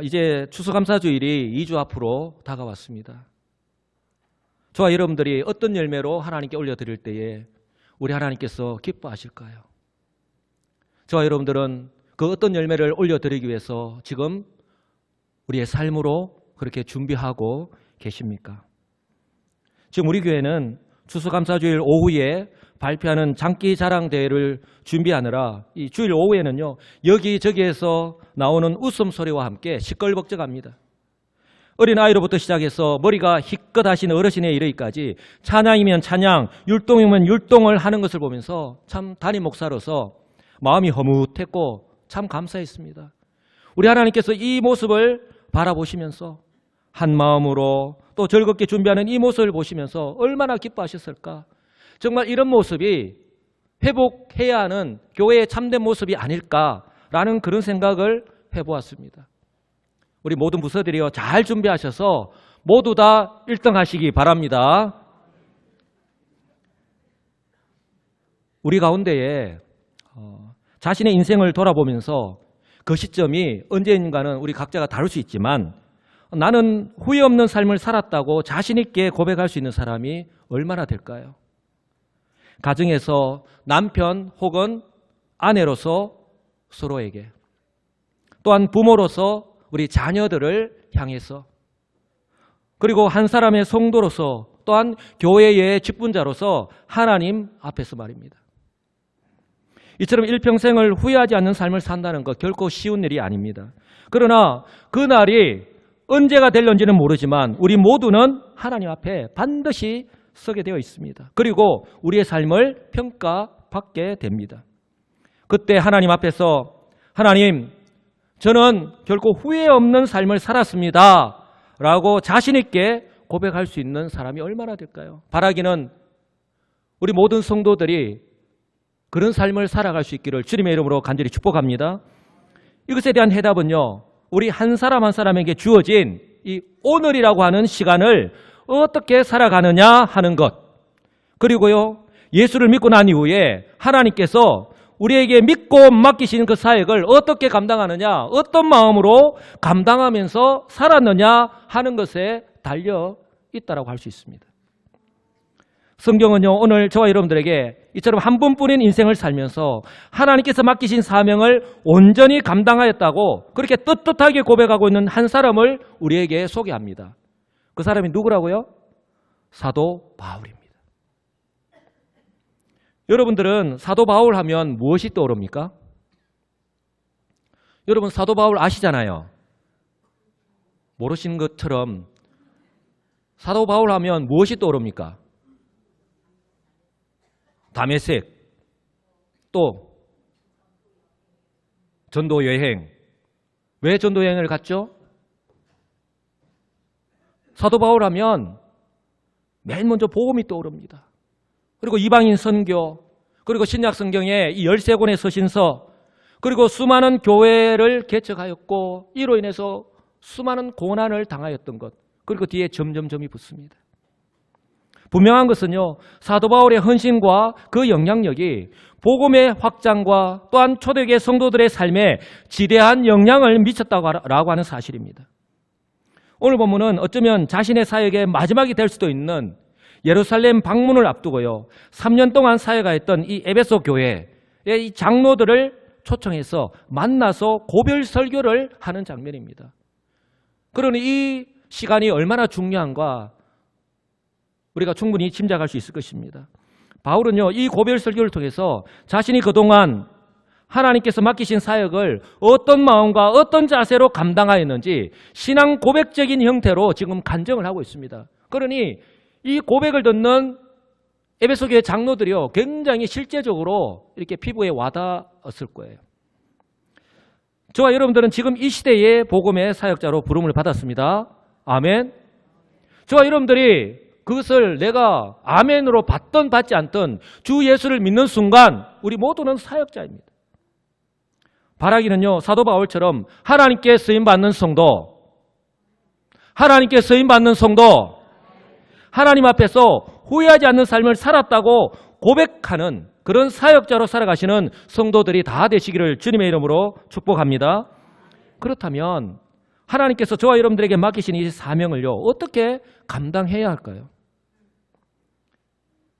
이제 추수감사주일이 2주 앞으로 다가왔습니다. 저와 여러분들이 어떤 열매로 하나님께 올려드릴 때에 우리 하나님께서 기뻐하실까요? 저와 여러분들은 그 어떤 열매를 올려드리기 위해서 지금 우리의 삶으로 그렇게 준비하고 계십니까? 지금 우리 교회는 추수감사주일 오후에 발표하는 장기자랑대회를 준비하느라 이 주일 오후에는요, 여기저기에서 나오는 웃음소리와 함께 시끌벅적합니다. 어린아이로부터 시작해서 머리가 희끗하신 어르신에 이르기까지 찬양이면 찬양, 율동이면 율동을 하는 것을 보면서 참 담임 목사로서 마음이 허뭇했고 참 감사했습니다. 우리 하나님께서 이 모습을 바라보시면서 한 마음으로 또 즐겁게 준비하는 이 모습을 보시면서 얼마나 기뻐하셨을까? 정말 이런 모습이 회복해야 하는 교회의 참된 모습이 아닐까라는 그런 생각을 해보았습니다. 우리 모든 부서들이요, 잘 준비하셔서 모두 다 1등 하시기 바랍니다. 우리 가운데에 자신의 인생을 돌아보면서 그 시점이 언제인가는 우리 각자가 다를 수 있지만 나는 후회 없는 삶을 살았다고 자신 있게 고백할 수 있는 사람이 얼마나 될까요? 가정에서 남편 혹은 아내로서 서로에게, 또한 부모로서 우리 자녀들을 향해서, 그리고 한 사람의 성도로서, 또한 교회의 직분자로서 하나님 앞에서 말입니다. 이처럼 일평생을 후회하지 않는 삶을 산다는 것 결코 쉬운 일이 아닙니다. 그러나 그날이 언제가 될런지는 모르지만 우리 모두는 하나님 앞에 반드시 서게 되어 있습니다. 그리고 우리의 삶을 평가받게 됩니다. 그때 하나님 앞에서 하나님, 저는 결코 후회 없는 삶을 살았습니다 라고 자신 있게 고백할 수 있는 사람이 얼마나 될까요? 바라기는 우리 모든 성도들이 그런 삶을 살아갈 수 있기를 주님의 이름으로 간절히 축복합니다. 이것에 대한 해답은요, 우리 한 사람 한 사람에게 주어진 이 오늘이라고 하는 시간을 어떻게 살아가느냐 하는 것, 그리고요, 예수를 믿고 난 이후에 하나님께서 우리에게 믿고 맡기신 그 사역을 어떻게 감당하느냐, 어떤 마음으로 감당하면서 살았느냐 하는 것에 달려 있다라고 할 수 있습니다. 성경은요, 오늘 저와 여러분들에게 이처럼 한 번뿐인 인생을 살면서 하나님께서 맡기신 사명을 온전히 감당하였다고 그렇게 떳떳하게 고백하고 있는 한 사람을 우리에게 소개합니다. 그 사람이 누구라고요? 사도 바울입니다. 여러분들은 사도 바울 하면 무엇이 떠오릅니까? 여러분 사도 바울 아시잖아요. 모르시는 것처럼 사도 바울 하면 무엇이 떠오릅니까? 다메섹, 또 전도 여행. 왜 전도 여행을 갔죠? 사도 바울 하면 맨 먼저 복음이 떠오릅니다. 그리고 이방인 선교, 그리고 신약 성경의 이 13권의 서신서, 그리고 수많은 교회를 개척하였고 이로 인해서 수많은 고난을 당하였던 것, 그리고 뒤에 점점점이 붙습니다. 분명한 것은요, 사도 바울의 헌신과 그 영향력이 복음의 확장과 또한 초대교회 성도들의 삶에 지대한 영향을 미쳤다고 하는 사실입니다. 오늘 본문은 어쩌면 자신의 사역의 마지막이 될 수도 있는 예루살렘 방문을 앞두고요, 3년 동안 사역하였던 이 에베소 교회의 이 장로들을 초청해서 만나서 고별 설교를 하는 장면입니다. 그러니 이 시간이 얼마나 중요한가 우리가 충분히 짐작할 수 있을 것입니다. 바울은요, 이 고별 설교를 통해서 자신이 그동안 하나님께서 맡기신 사역을 어떤 마음과 어떤 자세로 감당하였는지 신앙 고백적인 형태로 지금 간증을 하고 있습니다. 그러니 이 고백을 듣는 에베소 교회 장로들이요, 굉장히 실제적으로 이렇게 피부에 와닿았을 거예요. 저와 여러분들은 지금 이 시대의 복음의 사역자로 부름을 받았습니다. 아멘. 저와 여러분들이 그것을 내가 아멘으로 받든 받지 않든 주 예수를 믿는 순간 우리 모두는 사역자입니다. 바라기는요, 사도 바울처럼 하나님께 쓰임받는 성도, 하나님께 쓰임받는 성도, 하나님 앞에서 후회하지 않는 삶을 살았다고 고백하는 그런 사역자로 살아가시는 성도들이 다 되시기를 주님의 이름으로 축복합니다. 그렇다면 하나님께서 저와 여러분들에게 맡기신 이 사명을요, 어떻게 감당해야 할까요?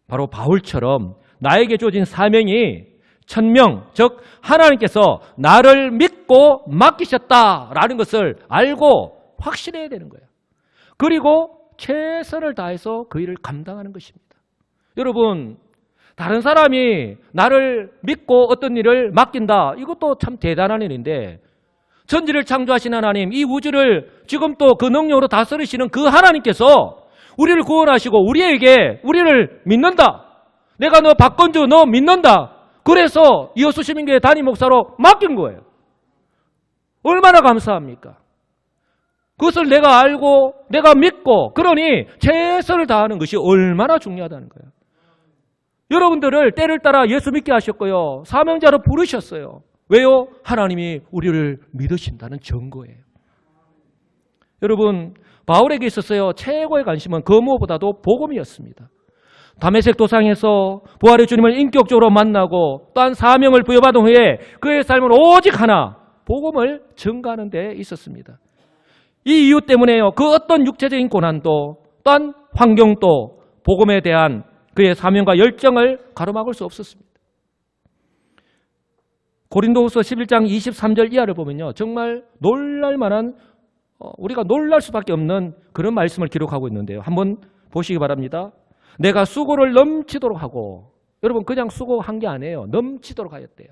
바로 바울처럼 나에게 주어진 사명이 천명, 즉 하나님께서 나를 믿고 맡기셨다라는 것을 알고 확신해야 되는 거예요. 그리고 최선을 다해서 그 일을 감당하는 것입니다. 여러분, 다른 사람이 나를 믿고 어떤 일을 맡긴다, 이것도 참 대단한 일인데, 천지를 창조하신 하나님, 이 우주를 지금 또 그 능력으로 다스리시는 그 하나님께서 우리를 구원하시고 우리를 믿는다. 내가 너 박건주 너 믿는다. 그래서 이호수 시민교회 담임 목사로 맡긴 거예요. 얼마나 감사합니까? 그것을 내가 알고 내가 믿고 그러니 최선을 다하는 것이 얼마나 중요하다는 거예요. 여러분들을 때를 따라 예수 믿게 하셨고요, 사명자로 부르셨어요. 왜요? 하나님이 우리를 믿으신다는 증거예요. 여러분, 바울에게 있었어요. 최고의 관심은 그 무엇보다도 복음이었습니다. 다메섹 도상에서 부활의 주님을 인격적으로 만나고 또한 사명을 부여받은 후에 그의 삶은 오직 하나, 복음을 증가하는 데 있었습니다. 이 이유 때문에요, 그 어떤 육체적인 고난도 또한 환경도 복음에 대한 그의 사명과 열정을 가로막을 수 없었습니다. 고린도후서 11장 23절 이하를 보면요, 정말 놀랄만한, 우리가 놀랄 수밖에 없는 그런 말씀을 기록하고 있는데요. 한번 보시기 바랍니다. 내가 수고를 넘치도록 하고, 여러분 그냥 수고한 게 아니에요. 넘치도록 하였대요.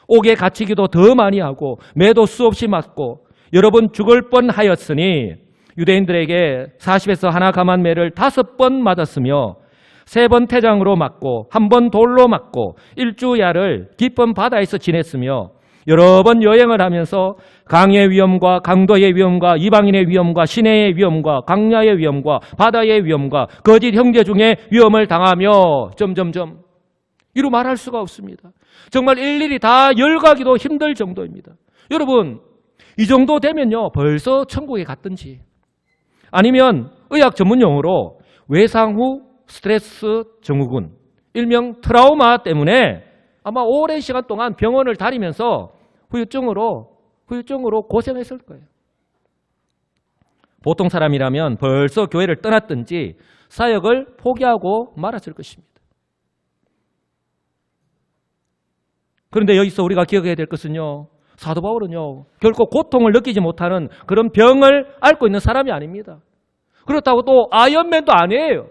옥에 갇히기도 더 많이 하고 매도 수없이 맞고 여러 번 죽을 뻔하였으니 유대인들에게 40에서 하나 감한 매를 5번 맞았으며 3번 태장으로 맞고 1번 돌로 맞고 일주야를 깊은 바다에서 지냈으며 여러 번 여행을 하면서 강의 위험과 강도의 위험과 이방인의 위험과 시내의 위험과 강야의 위험과 바다의 위험과 거짓 형제 중에 위험을 당하며 점점점 이루 말할 수가 없습니다. 정말 일일이 다 열가기도 힘들 정도입니다. 여러분, 이 정도 되면요 벌써 천국에 갔든지, 아니면 의학 전문 용어로 외상 후 스트레스 증후군, 일명 트라우마 때문에 아마 오랜 시간 동안 병원을 다니면서 후유증으로 고생했을 거예요. 보통 사람이라면 벌써 교회를 떠났든지 사역을 포기하고 말았을 것입니다. 그런데 여기서 우리가 기억해야 될 것은요, 사도 바울은요 결코 고통을 느끼지 못하는 그런 병을 앓고 있는 사람이 아닙니다. 그렇다고 또 아이언맨도 아니에요.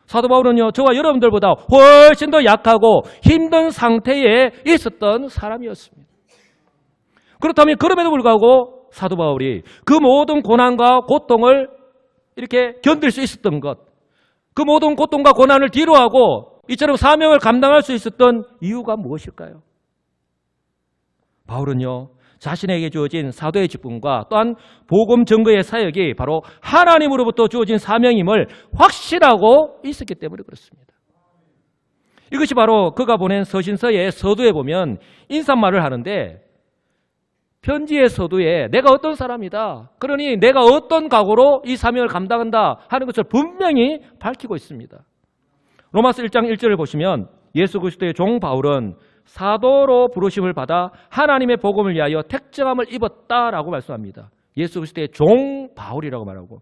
사도 바울은요 저와 여러분들보다 훨씬 더 약하고 힘든 상태에 있었던 사람이었습니다. 그렇다면 그럼에도 불구하고 사도 바울이 그 모든 고난과 고통을 이렇게 견딜 수 있었던 것, 그 모든 고통과 고난을 뒤로하고 이처럼 사명을 감당할 수 있었던 이유가 무엇일까요? 바울은요 자신에게 주어진 사도의 직분과 또한 복음 증거의 사역이 바로 하나님으로부터 주어진 사명임을 확실하고 있었기 때문에 그렇습니다. 이것이 바로 그가 보낸 서신서의 서두에 보면 인사말을 하는데, 편지의 서두에 내가 어떤 사람이다, 그러니 내가 어떤 각오로 이 사명을 감당한다 하는 것을 분명히 밝히고 있습니다. 로마서 1장 1절을 보시면 예수 그리스도의 종 바울은 사도로 부르심을 받아 하나님의 복음을 위하여 택정함을 입었다라고 말씀합니다. 예수 그리스도의 종 바울이라고 말하고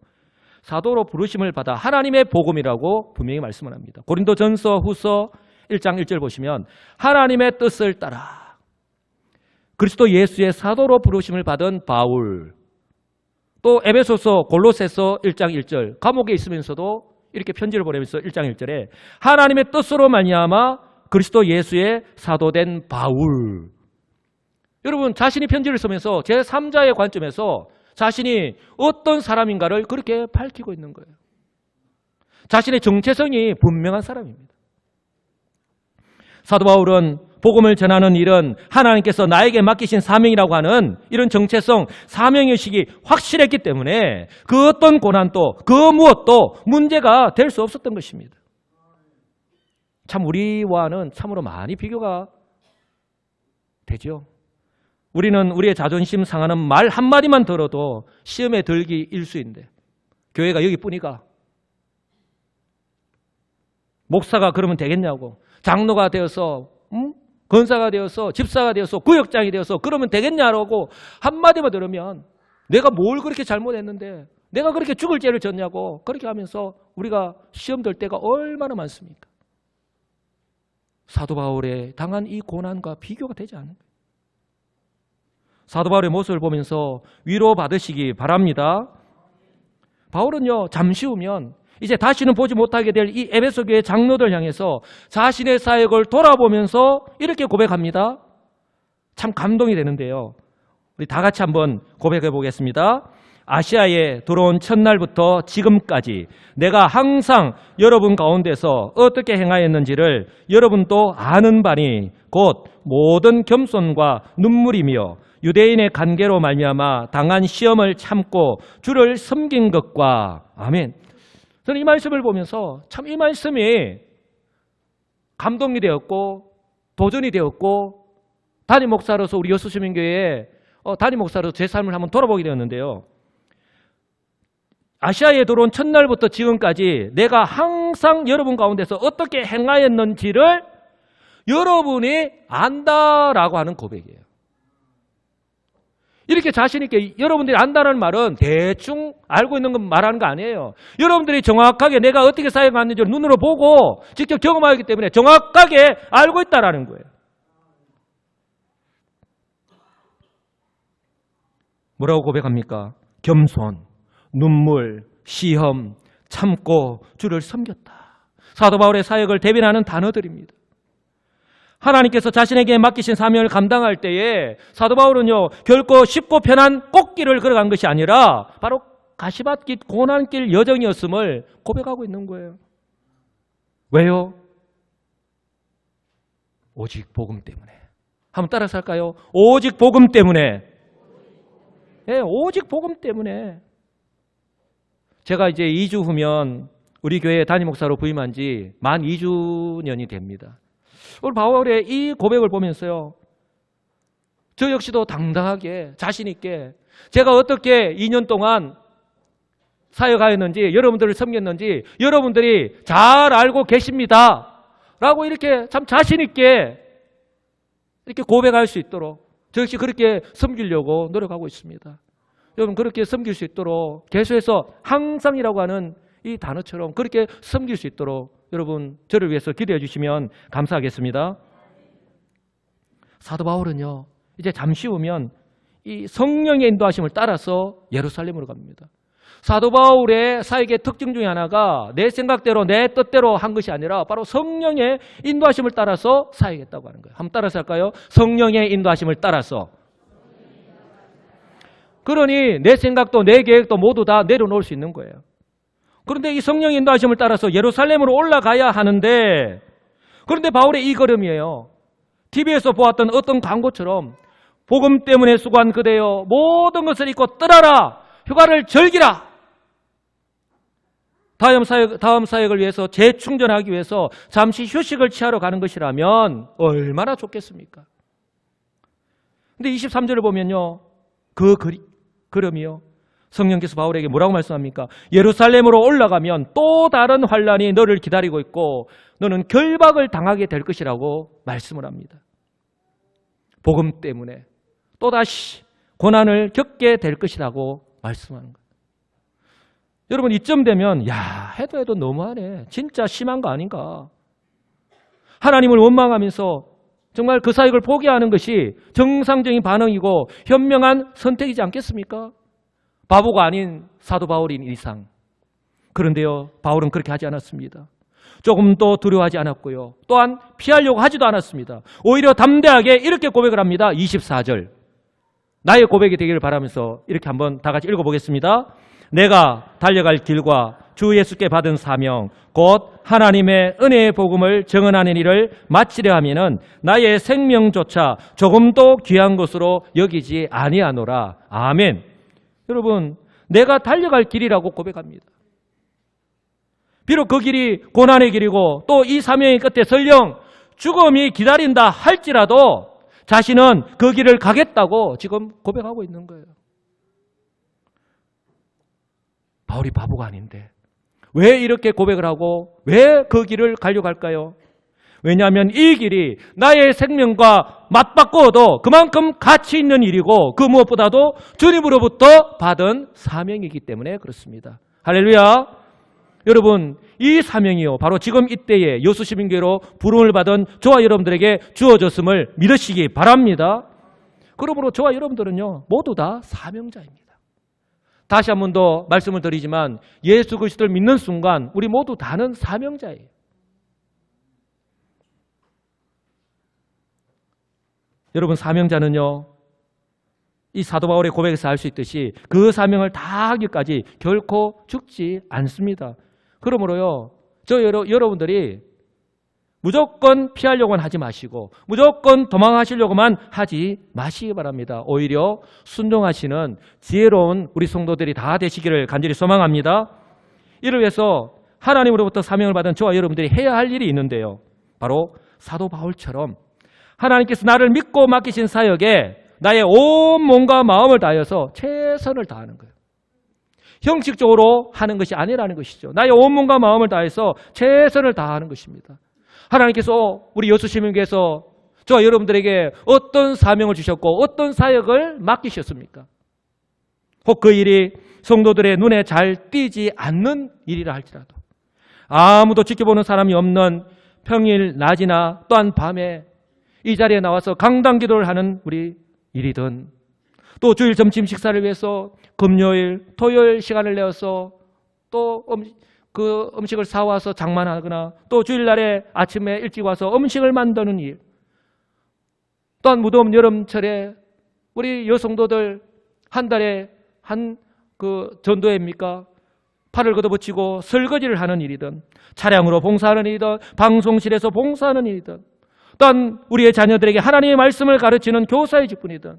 사도로 부르심을 받아 하나님의 복음이라고 분명히 말씀을 합니다. 고린도전서 후서 1장 1절 보시면 하나님의 뜻을 따라 그리스도 예수의 사도로 부르심을 받은 바울, 또 에베소서 골로새서 1장 1절 감옥에 있으면서도 이렇게 편지를 보내면서 1장 1절에 하나님의 뜻으로 말미암아 그리스도 예수의 사도된 바울. 여러분, 자신이 편지를 쓰면서 제3자의 관점에서 자신이 어떤 사람인가를 그렇게 밝히고 있는 거예요. 자신의 정체성이 분명한 사람입니다. 사도 바울은 복음을 전하는 일은 하나님께서 나에게 맡기신 사명이라고 하는 이런 정체성, 사명의식이 확실했기 때문에 그 어떤 고난도 그 무엇도 문제가 될 수 없었던 것입니다. 참 우리와는 참으로 많이 비교가 되죠. 우리는 우리의 자존심 상하는 말 한마디만 들어도 시험에 들기 일수인데, 교회가 여기뿐이가, 목사가 그러면 되겠냐고, 장로가 되어서 권사가 되어서 집사가 되어서 구역장이 되어서 그러면 되겠냐라고 한마디만 들으면 내가 뭘 그렇게 잘못했는데 내가 그렇게 죽을 죄를 졌냐고 그렇게 하면서 우리가 시험 들 때가 얼마나 많습니까? 사도 바울의 당한 이 고난과 비교가 되지 않는 거예요. 사도 바울의 모습을 보면서 위로받으시기 바랍니다. 바울은요, 잠시 후면 이제 다시는 보지 못하게 될 이 에베소 교회 장로들 향해서 자신의 사역을 돌아보면서 이렇게 고백합니다. 참 감동이 되는데요. 우리 다 같이 한번 고백해 보겠습니다. 아시아에 들어온 첫날부터 지금까지 내가 항상 여러분 가운데서 어떻게 행하였는지를 여러분도 아는 바니 곧 모든 겸손과 눈물이며 유대인의 관계로 말미암아 당한 시험을 참고 주를 섬긴 것과 아멘. 저는 이 말씀을 보면서 참 이 말씀이 감동이 되었고 도전이 되었고 담임 목사로서 우리 여수시민교회의 담임 목사로서 제 삶을 한번 돌아보게 되었는데요. 아시아에 들어온 첫날부터 지금까지 내가 항상 여러분 가운데서 어떻게 행하였는지를 여러분이 안다라고 하는 고백이에요. 이렇게 자신 있게 여러분들이 안다는 말은 대충 알고 있는 건 말하는 거 아니에요. 여러분들이 정확하게 내가 어떻게 사역하는지를 눈으로 보고 직접 경험하기 때문에 정확하게 알고 있다라는 거예요. 뭐라고 고백합니까? 겸손, 눈물, 시험, 참고 주를 섬겼다. 사도 바울의 사역을 대변하는 단어들입니다. 하나님께서 자신에게 맡기신 사명을 감당할 때에 사도 바울은요, 결코 쉽고 편한 꽃길을 걸어간 것이 아니라 바로 가시밭길, 고난길 여정이었음을 고백하고 있는 거예요. 왜요? 오직 복음 때문에. 한번 따라서 할까요? 오직 복음 때문에. 네, 오직 복음 때문에. 제가 이제 2주 후면 우리 교회 담임 목사로 부임한 지 만 2주년이 됩니다. 오늘 바울의 이 고백을 보면서요, 저 역시도 당당하게 자신 있게 제가 어떻게 2년 동안 사역하였는지 여러분들을 섬겼는지 여러분들이 잘 알고 계십니다 라고 이렇게 참 자신 있게 이렇게 고백할 수 있도록 저 역시 그렇게 섬기려고 노력하고 있습니다. 여러분 그렇게 섬길 수 있도록 계속해서 항상이라고 하는 이 단어처럼 그렇게 섬길 수 있도록 여러분 저를 위해서 기도해 주시면 감사하겠습니다. 사도 바울은요, 이제 잠시 후면 이 성령의 인도하심을 따라서 예루살렘으로 갑니다. 사도 바울의 사역의 특징 중에 하나가 내 생각대로 내 뜻대로 한 것이 아니라 바로 성령의 인도하심을 따라서 사역했다고 하는 거예요. 한번 따라서 할까요? 성령의 인도하심을 따라서. 그러니 내 생각도 내 계획도 모두 다 내려놓을 수 있는 거예요. 그런데 이 성령의 인도하심을 따라서 예루살렘으로 올라가야 하는데, 그런데 바울의 이 걸음이에요. TV에서 보았던 어떤 광고처럼 복음 때문에 수고한 그대여 모든 것을 잊고 떠나라, 휴가를 즐기라. 다음 사역을 위해서 재충전하기 위해서 잠시 휴식을 취하러 가는 것이라면 얼마나 좋겠습니까? 근데 23절을 보면요, 그 걸음이요, 성령께서 바울에게 뭐라고 말씀합니까? 예루살렘으로 올라가면 또 다른 환란이 너를 기다리고 있고 너는 결박을 당하게 될 것이라고 말씀을 합니다. 복음 때문에 또다시 고난을 겪게 될 것이라고 말씀하는 거예요. 여러분 이쯤 되면 해도 너무하네, 진짜 심한 거 아닌가, 하나님을 원망하면서 정말 그 사역을 포기하는 것이 정상적인 반응이고 현명한 선택이지 않겠습니까? 바보가 아닌 사도 바울인 이상. 그런데요, 바울은 그렇게 하지 않았습니다. 조금도 두려워하지 않았고요, 또한 피하려고 하지도 않았습니다. 오히려 담대하게 이렇게 고백을 합니다. 24절 나의 고백이 되기를 바라면서 이렇게 한번 다 같이 읽어보겠습니다. 내가 달려갈 길과 주 예수께 받은 사명 곧 하나님의 은혜의 복음을 증언하는 일을 마치려 하면은 나의 생명조차 조금도 귀한 것으로 여기지 아니하노라. 아멘. 여러분, 내가 달려갈 길이라고 고백합니다. 비록 그 길이 고난의 길이고 또 이 사명의 끝에 설령 죽음이 기다린다 할지라도 자신은 그 길을 가겠다고 지금 고백하고 있는 거예요. 바울이 바보가 아닌데 왜 이렇게 고백을 하고 왜 그 길을 가려고 할까요? 왜냐하면 이 길이 나의 생명과 맞바꿔도 그만큼 가치 있는 일이고 그 무엇보다도 주님으로부터 받은 사명이기 때문에 그렇습니다. 할렐루야. 여러분, 이 사명이요 바로 지금 이때에 여수시민교회로 부름을 받은 저와 여러분들에게 주어졌음을 믿으시기 바랍니다. 그러므로 저와 여러분들은요 모두 다 사명자입니다. 다시 한 번 더 말씀을 드리지만 예수 그리스도를 믿는 순간 우리 모두 다는 사명자예요. 여러분, 사명자는요 이 사도 바울의 고백에서 알 수 있듯이 그 사명을 다하기까지 결코 죽지 않습니다. 그러므로요 여러분들이 무조건 피하려고만 하지 마시고 무조건 도망하시려고만 하지 마시기 바랍니다. 오히려 순종하시는 지혜로운 우리 성도들이 다 되시기를 간절히 소망합니다. 이를 위해서 하나님으로부터 사명을 받은 저와 여러분들이 해야 할 일이 있는데요. 바로 사도 바울처럼 하나님께서 나를 믿고 맡기신 사역에 나의 온 몸과 마음을 다하여서 최선을 다하는 거예요. 형식적으로 하는 것이 아니라는 것이죠. 나의 온 몸과 마음을 다해서 최선을 다하는 것입니다. 하나님께서 우리 여수시민교회에서 저와 여러분들에게 어떤 사명을 주셨고 어떤 사역을 맡기셨습니까? 혹 그 일이 성도들의 눈에 잘 띄지 않는 일이라 할지라도 아무도 지켜보는 사람이 없는 평일 낮이나 또한 밤에 이 자리에 나와서 강단기도를 하는 우리 일이든 또 주일 점심 식사를 위해서 금요일, 토요일 시간을 내어서 또 그 음식을 사와서 장만하거나 또 주일날에 아침에 일찍 와서 음식을 만드는 일, 또한 무더운 여름철에 우리 여성도들 한 달에 한 그 전도회입니까? 팔을 걷어붙이고 설거지를 하는 일이든 차량으로 봉사하는 일이든 방송실에서 봉사하는 일이든 또한 우리의 자녀들에게 하나님의 말씀을 가르치는 교사의 직분이든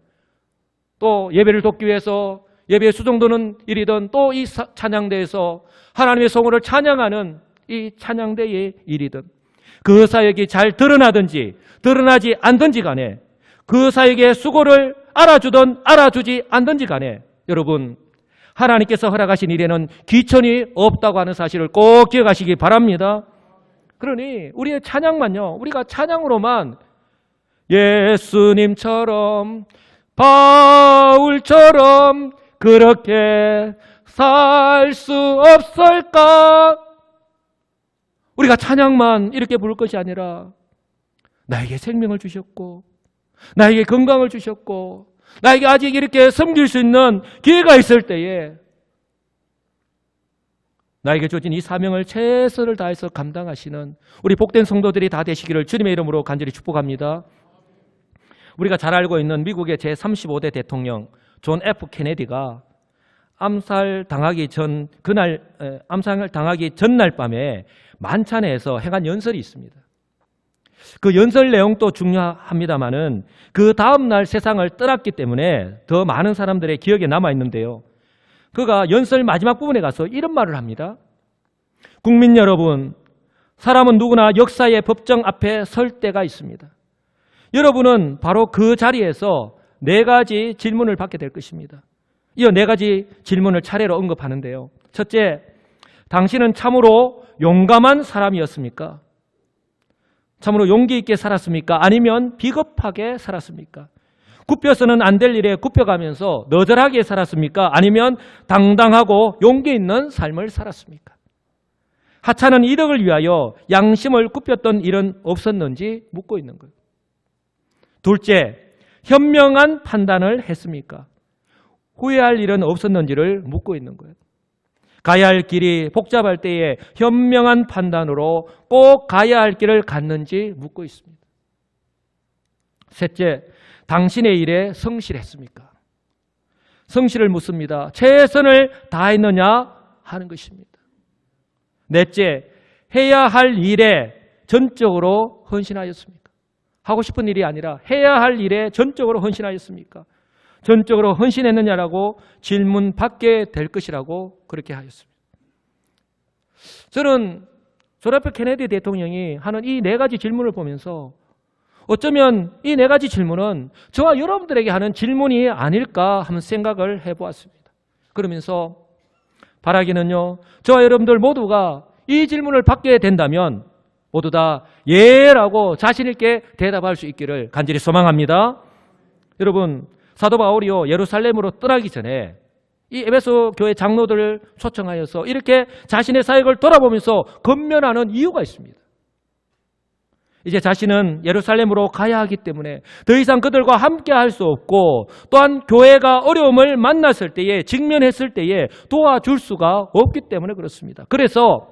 또 예배를 돕기 위해서 예배에 수종도는 일이든 또 이 찬양대에서 하나님의 성호를 찬양하는 이 찬양대의 일이든 그 사역이 잘 드러나든지 드러나지 않든지 간에 그 사역의 수고를 알아주든 알아주지 않든지 간에 여러분 하나님께서 허락하신 일에는 귀천이 없다고 하는 사실을 꼭 기억하시기 바랍니다. 그러니 우리의 찬양만요 우리가 찬양으로만 예수님처럼 바울처럼 그렇게 살 수 없을까? 우리가 찬양만 이렇게 부를 것이 아니라 나에게 생명을 주셨고 나에게 건강을 주셨고 나에게 아직 이렇게 섬길 수 있는 기회가 있을 때에 나에게 주어진 이 사명을 최선을 다해서 감당하시는 우리 복된 성도들이 다 되시기를 주님의 이름으로 간절히 축복합니다. 우리가 잘 알고 있는 미국의 제35대 대통령 존 F 케네디가 암살을 당하기 전날 밤에 만찬에서 행한 연설이 있습니다. 그 연설 내용도 중요합니다만은 그 다음날 세상을 떠났기 때문에 더 많은 사람들의 기억에 남아 있는데요. 그가 연설 마지막 부분에 가서 이런 말을 합니다. 국민 여러분, 사람은 누구나 역사의 법정 앞에 설 때가 있습니다. 여러분은 바로 그 자리에서 4가지 질문을 받게 될 것입니다. 이 4가지 질문을 차례로 언급하는데요. 첫째, 당신은 참으로 용감한 사람이었습니까? 참으로 용기 있게 살았습니까? 아니면 비겁하게 살았습니까? 굽혀서는 안 될 일에 굽혀가면서 너절하게 살았습니까? 아니면 당당하고 용기 있는 삶을 살았습니까? 하찮은 이득을 위하여 양심을 굽혔던 일은 없었는지 묻고 있는 거예요. 둘째, 현명한 판단을 했습니까? 후회할 일은 없었는지를 묻고 있는 거예요. 가야 할 길이 복잡할 때에 현명한 판단으로 꼭 가야 할 길을 갔는지 묻고 있습니다. 셋째, 당신의 일에 성실했습니까? 성실을 묻습니다. 최선을 다했느냐 하는 것입니다. 넷째, 해야 할 일에 전적으로 헌신하였습니까? 하고 싶은 일이 아니라 해야 할 일에 전적으로 헌신하였습니까? 전적으로 헌신했느냐라고 질문받게 될 것이라고 그렇게 하였습니다. 저는 존 F 케네디 대통령이 하는 이 4가지 질문을 보면서 어쩌면 이 4가지 질문은 저와 여러분들에게 하는 질문이 아닐까 하는 생각을 해보았습니다. 그러면서 바라기는요, 저와 여러분들 모두가 이 질문을 받게 된다면 모두 다 예라고 자신 있게 대답할 수 있기를 간절히 소망합니다. 여러분, 사도 바울이요 예루살렘으로 떠나기 전에 이 에베소 교회 장로들을 초청하여서 이렇게 자신의 사역을 돌아보면서 권면하는 이유가 있습니다. 이제 자신은 예루살렘으로 가야 하기 때문에 더 이상 그들과 함께 할 수 없고, 또한 교회가 어려움을 만났을 때에, 직면했을 때에 도와줄 수가 없기 때문에 그렇습니다. 그래서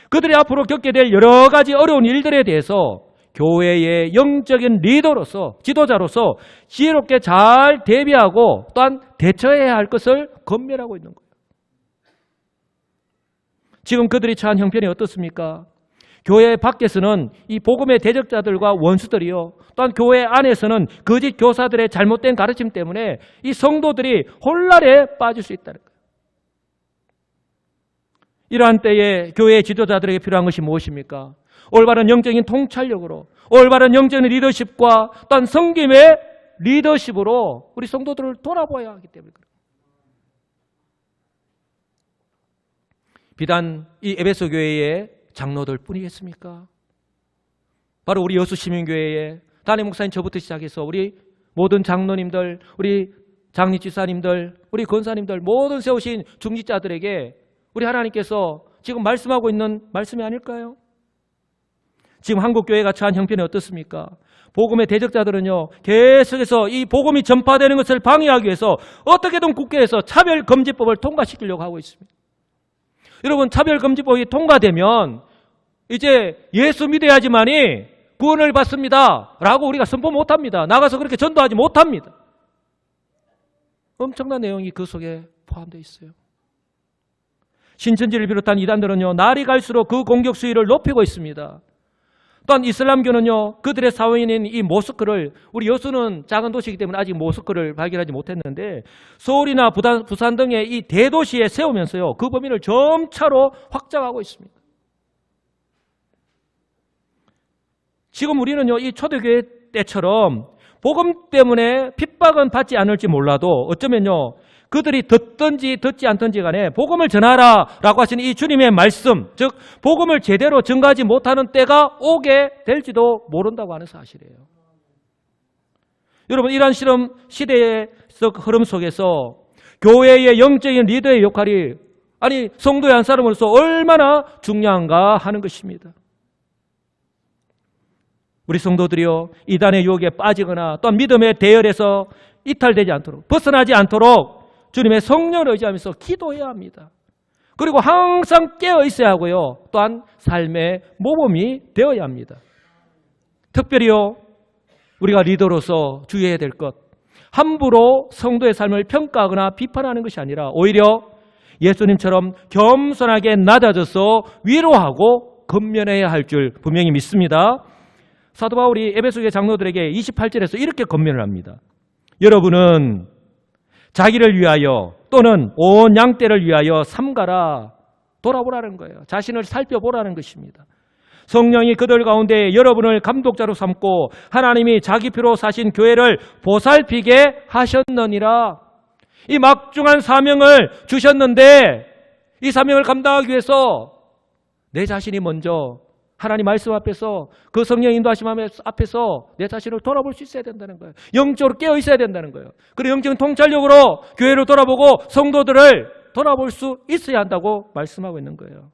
그들이 앞으로 겪게 될 여러 가지 어려운 일들에 대해서 교회의 영적인 리더로서, 지도자로서 지혜롭게 잘 대비하고 또한 대처해야 할 것을 권면하고 있는 거예요. 지금 그들이 처한 형편이 어떻습니까? 교회 밖에서는 이 복음의 대적자들과 원수들이요, 또한 교회 안에서는 거짓 교사들의 잘못된 가르침 때문에 이 성도들이 혼란에 빠질 수 있다는 거예요. 이러한 때에 교회의 지도자들에게 필요한 것이 무엇입니까? 올바른 영적인 통찰력으로, 올바른 영적인 리더십과 또한 성김의 리더십으로 우리 성도들을 돌아봐야 하기 때문에 그래요. 비단 이 에베소 교회의 장로들 뿐이겠습니까? 바로 우리 여수시민교회의 담임 목사님 저부터 시작해서 우리 모든 장로님들, 우리 장리집사님들, 우리 권사님들, 모든 세우신 중직자들에게 우리 하나님께서 지금 말씀하고 있는 말씀이 아닐까요? 지금 한국교회가 처한 형편이 어떻습니까? 복음의 대적자들은요, 계속해서 이 복음이 전파되는 것을 방해하기 위해서 어떻게든 국회에서 차별금지법을 통과시키려고 하고 있습니다. 여러분, 차별금지법이 통과되면 이제 예수 믿어야지만이 구원을 받습니다 라고 우리가 선포 못합니다. 나가서 그렇게 전도하지 못합니다. 엄청난 내용이 그 속에 포함되어 있어요. 신천지를 비롯한 이단들은요, 날이 갈수록 그 공격 수위를 높이고 있습니다. 또한 이슬람교는요, 그들의 사원인 이 모스크를, 우리 여수는 작은 도시이기 때문에 아직 모스크를 발견하지 못했는데 서울이나 부산 등의 이 대도시에 세우면서요, 그 범위를 점차로 확장하고 있습니다. 지금 우리는요, 이 초대교회 때처럼 복음 때문에 핍박은 받지 않을지 몰라도 어쩌면요, 그들이 듣든지 듣지 않든지 간에 복음을 전하라 라고 하신 이 주님의 말씀, 즉 복음을 제대로 전가하지 못하는 때가 오게 될지도 모른다고 하는 사실이에요. 여러분, 이러한 실험 시대의 흐름 속에서 교회의 영적인 리더의 역할이, 아니 성도의 한 사람으로서 얼마나 중요한가 하는 것입니다. 우리 성도들이요, 이단의 유혹에 빠지거나 또한 믿음의 대열에서 이탈되지 않도록, 벗어나지 않도록 주님의 성령을 의지하면서 기도해야 합니다. 그리고 항상 깨어 있어야 하고요, 또한 삶의 모범이 되어야 합니다. 특별히요, 우리가 리더로서 주의해야 될 것, 함부로 성도의 삶을 평가하거나 비판하는 것이 아니라 오히려 예수님처럼 겸손하게 낮아져서 위로하고 권면해야 할 줄 분명히 믿습니다. 사도 바울이 에베소교회 장로들에게 28절에서 이렇게 권면을 합니다. 여러분은 자기를 위하여 또는 온 양떼를 위하여 삼가라, 돌아보라는 거예요. 자신을 살펴보라는 것입니다. 성령이 그들 가운데 여러분을 감독자로 삼고 하나님이 자기 피로 사신 교회를 보살피게 하셨느니라. 이 막중한 사명을 주셨는데 이 사명을 감당하기 위해서 내 자신이 먼저 하나님 말씀 앞에서, 그 성령 인도하심 앞에서 내 자신을 돌아볼 수 있어야 된다는 거예요. 영적으로 깨어 있어야 된다는 거예요. 그리고 영적인 통찰력으로 교회를 돌아보고 성도들을 돌아볼 수 있어야 한다고 말씀하고 있는 거예요.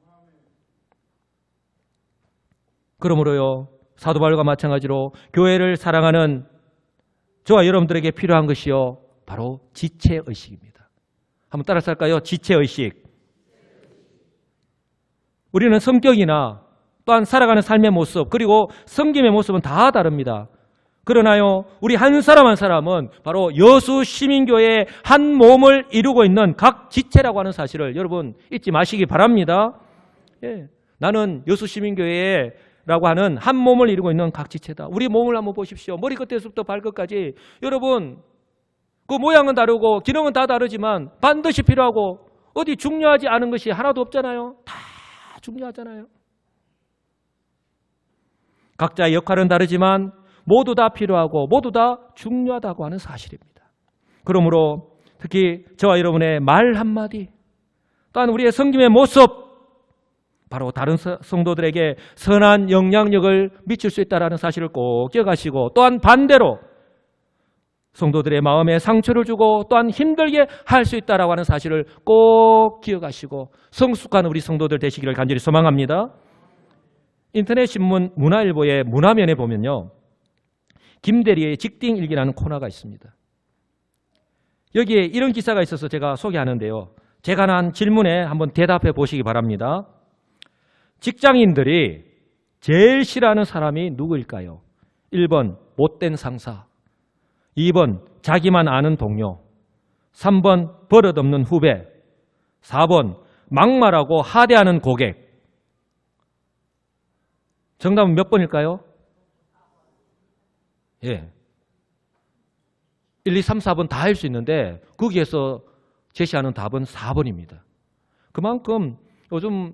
그러므로요, 사도 바울과 마찬가지로 교회를 사랑하는 저와 여러분들에게 필요한 것이요, 바로 지체의식입니다. 한번 따라서 할까요? 지체의식. 우리는 성격이나 또한 살아가는 삶의 모습, 그리고 섬김의 모습은 다 다릅니다. 그러나요, 우리 한 사람 한 사람은 바로 여수 시민교회의 한 몸을 이루고 있는 각 지체라고 하는 사실을 여러분 잊지 마시기 바랍니다. 예, 나는 여수 시민교회라고 하는 한 몸을 이루고 있는 각 지체다. 우리 몸을 한번 보십시오. 머리 끝에서부터 발끝까지. 여러분, 그 모양은 다르고 기능은 다 다르지만 반드시 필요하고 어디 중요하지 않은 것이 하나도 없잖아요. 다 중요하잖아요. 각자의 역할은 다르지만 모두 다 필요하고 모두 다 중요하다고 하는 사실입니다. 그러므로 특히 저와 여러분의 말 한마디, 또한 우리의 섬김의 모습, 바로 다른 성도들에게 선한 영향력을 미칠 수 있다는 사실을 꼭 기억하시고, 또한 반대로 성도들의 마음에 상처를 주고 또한 힘들게 할 수 있다고 하는 사실을 꼭 기억하시고 성숙한 우리 성도들 되시기를 간절히 소망합니다. 인터넷 신문 문화일보의 문화면에 보면요, 김대리의 직딩일기라는 코너가 있습니다. 여기에 이런 기사가 있어서 제가 소개하는데요, 제가 한 질문에 한번 대답해 보시기 바랍니다. 직장인들이 제일 싫어하는 사람이 누구일까요? 1번 못된 상사, 2번 자기만 아는 동료, 3번 버릇없는 후배, 4번 막말하고 하대하는 고객. 정답은 몇 번일까요? 예. 1, 2, 3, 4번 다 할 수 있는데 거기에서 제시하는 답은 4번입니다. 그만큼 요즘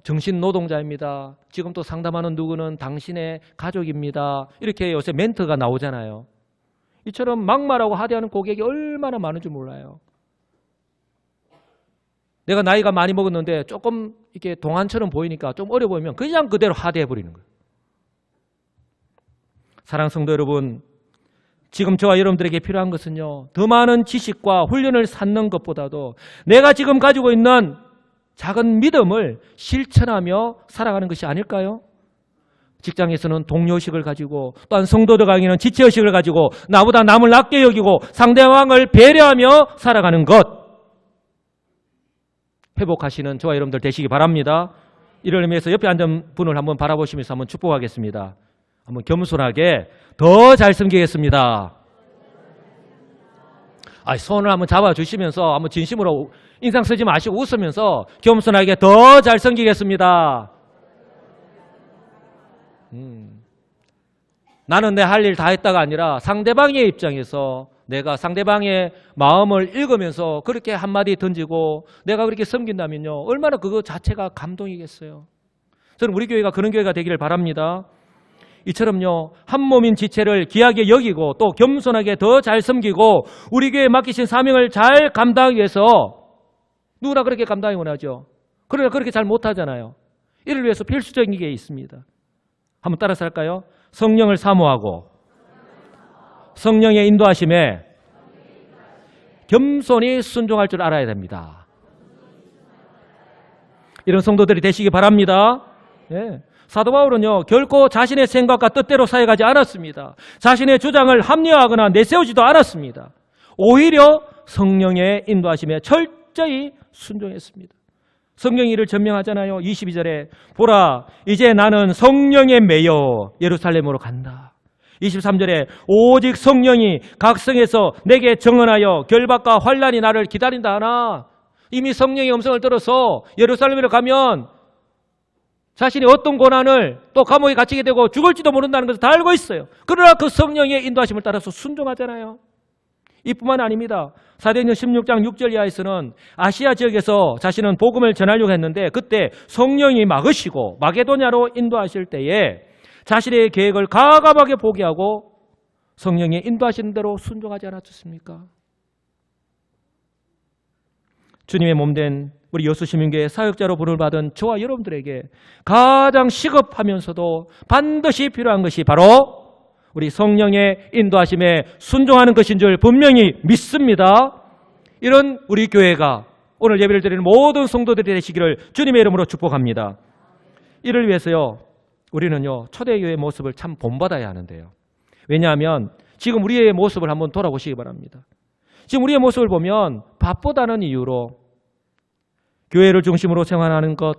정신노동자입니다. 지금 또 상담하는 누구는 당신의 가족입니다. 이렇게 요새 멘트가 나오잖아요. 이처럼 막말하고 하대하는 고객이 얼마나 많은지 몰라요. 내가 나이가 많이 먹었는데 조금 이렇게 동안처럼 보이니까 좀 어려 보이면 그냥 그대로 하대해버리는 거예요. 사랑하는 성도 여러분, 지금 저와 여러분들에게 필요한 것은요, 더 많은 지식과 훈련을 쌓는 것보다도 내가 지금 가지고 있는 작은 믿음을 실천하며 살아가는 것이 아닐까요? 직장에서는 동료의식을 가지고 또한 성도들 강의는 지체의식을 가지고 나보다 남을 낮게 여기고 상대방을 배려하며 살아가는 것, 회복하시는 저와 여러분들 되시기 바랍니다. 이를 위해서 옆에 앉은 분을 한번 바라보시면서 한번 축복하겠습니다. 한번 겸손하게 더 잘 섬기겠습니다. 손을 한번 잡아주시면서 한번 진심으로 인상 쓰지 마시고 웃으면서 겸손하게 더 잘 섬기겠습니다. 나는 내 할 일 다 했다가 아니라 상대방의 입장에서 내가 상대방의 마음을 읽으면서 그렇게 한마디 던지고 내가 그렇게 섬긴다면요, 얼마나 그거 자체가 감동이겠어요. 저는 우리 교회가 그런 교회가 되기를 바랍니다. 이처럼요, 한 몸인 지체를 귀하게 여기고 또 겸손하게 더 잘 섬기고 우리 교회에 맡기신 사명을 잘 감당하기 위해서, 누구나 그렇게 감당이 원하죠. 그러나 그렇게 잘 못하잖아요. 이를 위해서 필수적인 게 있습니다. 한번 따라서 할까요? 성령을 사모하고 성령의 인도하심에 겸손히 순종할 줄 알아야 됩니다. 이런 성도들이 되시기 바랍니다. 예. 사도 바울은요, 결코 자신의 생각과 뜻대로 사역하지 않았습니다. 자신의 주장을 합리화하거나 내세우지도 않았습니다. 오히려 성령의 인도하심에 철저히 순종했습니다. 성경이 이를 전명하잖아요. 22절에 보라, 이제 나는 성령에 매여 예루살렘으로 간다. 23절에 오직 성령이 각성에서 내게 정언하여 결박과 환난이 나를 기다린다 하나. 이미 성령의 음성을 들어서 예루살렘으로 가면 자신이 어떤 고난을 또 감옥에 갇히게 되고 죽을지도 모른다는 것을 다 알고 있어요. 그러나 그 성령의 인도하심을 따라서 순종하잖아요. 이뿐만 아닙니다. 사도행전 16장 6절 이하에서는 아시아 지역에서 자신은 복음을 전하려고 했는데 그때 성령이 막으시고 마게도냐로 인도하실 때에 자신의 계획을 과감하게 포기하고 성령의 인도하시는 대로 순종하지 않았습니까? 주님의 몸된 우리 여수시민교회 사역자로 부름을 받은 저와 여러분들에게 가장 시급하면서도 반드시 필요한 것이 바로 우리 성령의 인도하심에 순종하는 것인 줄 분명히 믿습니다. 이런 우리 교회가 오늘 예배를 드리는 모든 성도들이 되시기를 주님의 이름으로 축복합니다. 이를 위해서요, 우리는요, 초대교회의 모습을 참 본받아야 하는데요. 왜냐하면 지금 우리의 모습을 한번 돌아보시기 바랍니다. 지금 우리의 모습을 보면 바쁘다는 이유로 교회를 중심으로 생활하는 것,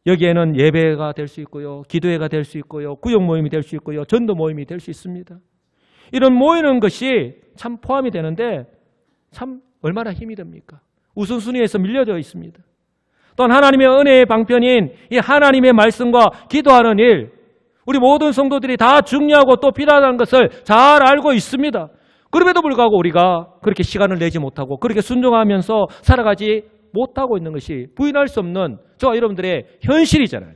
여기에는 예배가 될 수 있고요, 기도회가 될 수 있고요, 구역 모임이 될 수 있고요, 전도 모임이 될 수 있습니다. 이런 모이는 것이 참 포함이 되는데 참 얼마나 힘이 듭니까? 우선순위에서 밀려져 있습니다. 또한 하나님의 은혜의 방편인 이 하나님의 말씀과 기도하는 일, 우리 모든 성도들이 다 중요하고 또 필요하다는 것을 잘 알고 있습니다. 그럼에도 불구하고 우리가 그렇게 시간을 내지 못하고 그렇게 순종하면서 살아가지 못하고 있는 것이 부인할 수 없는 저와 여러분들의 현실이잖아요.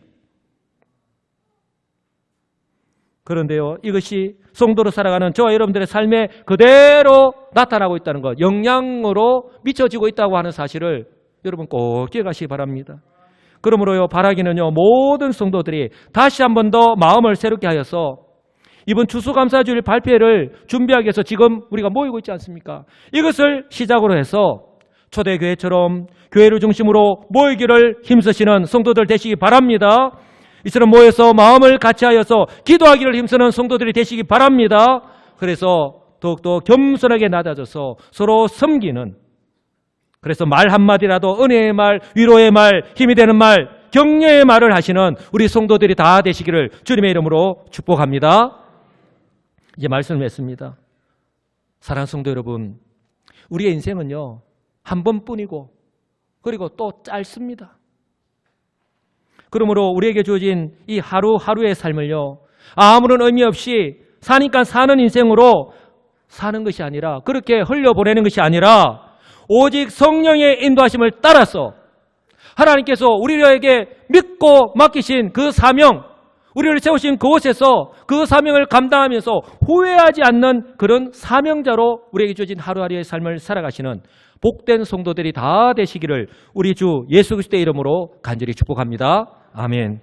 그런데요, 이것이 성도로 살아가는 저와 여러분들의 삶에 그대로 나타나고 있다는 것, 영향으로 미쳐지고 있다고 하는 사실을 여러분 꼭 기억하시기 바랍니다. 그러므로요, 바라기는요, 모든 성도들이 다시 한 번 더 마음을 새롭게 하여서 이번 추수감사주일 발표를 준비하기 위해서 지금 우리가 모이고 있지 않습니까? 이것을 시작으로 해서 초대교회처럼 교회를 중심으로 모이기를 힘쓰시는 성도들 되시기 바랍니다. 이처럼 모여서 마음을 같이 하여서 기도하기를 힘쓰는 성도들이 되시기 바랍니다. 그래서 더욱더 겸손하게 낮아져서 서로 섬기는, 그래서 말 한마디라도 은혜의 말, 위로의 말, 힘이 되는 말, 격려의 말을 하시는 우리 성도들이 다 되시기를 주님의 이름으로 축복합니다. 이제 말씀을 맺습니다. 사랑하는 성도 여러분, 우리의 인생은요, 한 번뿐이고 그리고 또 짧습니다. 그러므로 우리에게 주어진 이 하루하루의 삶을요, 아무런 의미 없이 사니까 사는 인생으로 사는 것이 아니라, 그렇게 흘려보내는 것이 아니라 오직 성령의 인도하심을 따라서 하나님께서 우리에게 믿고 맡기신 그 사명, 우리를 세우신 그곳에서 그 사명을 감당하면서 후회하지 않는 그런 사명자로 우리에게 주어진 하루하루의 삶을 살아가시는 복된 성도들이 다 되시기를 우리 주 예수 그리스도의 이름으로 간절히 축복합니다. 아멘.